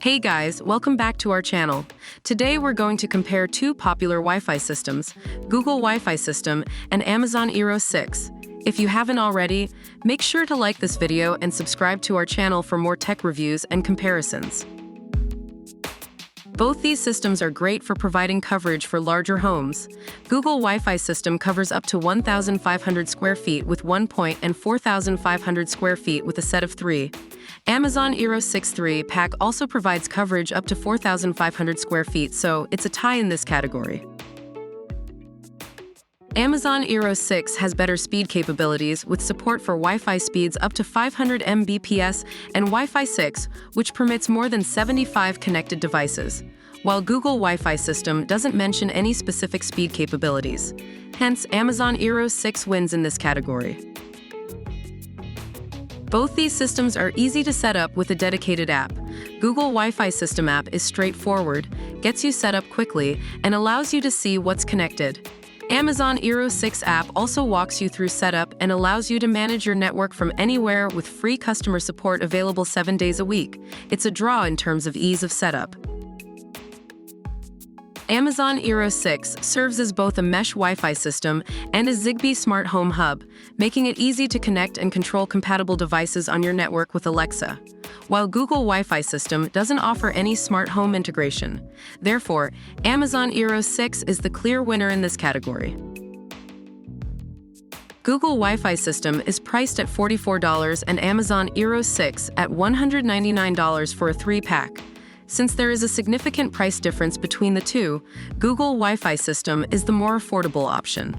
Hey guys, welcome back to our channel. Today we're going to compare two popular Wi-Fi systems, Google Wi-Fi system and Amazon eero 6. If you haven't already, make sure to like this video and subscribe to our channel for more tech reviews and comparisons. Both these systems are great for providing coverage for larger homes. Google Wi-Fi system covers up to 1,500 square feet with 1 point and 4,500 square feet with a set of 3. Amazon eero 6 3-pack also provides coverage up to 4,500 square feet, so it's a tie in this category. Amazon eero 6 has better speed capabilities with support for Wi-Fi speeds up to 500 Mbps and Wi-Fi 6, which permits more than 75 connected devices, while Google Wi-Fi system doesn't mention any specific speed capabilities. Hence, Amazon eero 6 wins in this category. Both these systems are easy to set up with a dedicated app. Google Wi-Fi system app is straightforward, gets you set up quickly, and allows you to see what's connected. Amazon eero 6 app also walks you through setup and allows you to manage your network from anywhere with free customer support available 7 days a week. It's a draw in terms of ease of setup. Amazon eero 6 serves as both a mesh Wi-Fi system and a Zigbee smart home hub, making it easy to connect and control compatible devices on your network with Alexa, while Google Wi-Fi system doesn't offer any smart home integration. Therefore, Amazon eero 6 is the clear winner in this category. Google Wi-Fi system is priced at $44 and Amazon eero 6 at $199 for a 3-pack. Since there is a significant price difference between the two, Google Wi-Fi system is the more affordable option.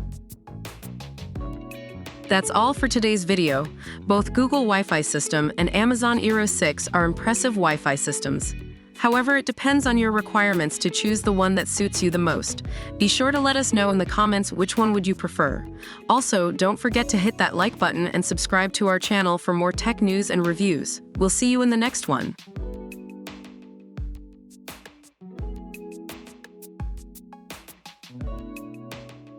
That's all for today's video. Both Google Wi-Fi system and Amazon eero 6 are impressive Wi-Fi systems. However, it depends on your requirements to choose the one that suits you the most. Be sure to let us know in the comments which one would you prefer. Also, don't forget to hit that like button and subscribe to our channel for more tech news and reviews. We'll see you in the next one.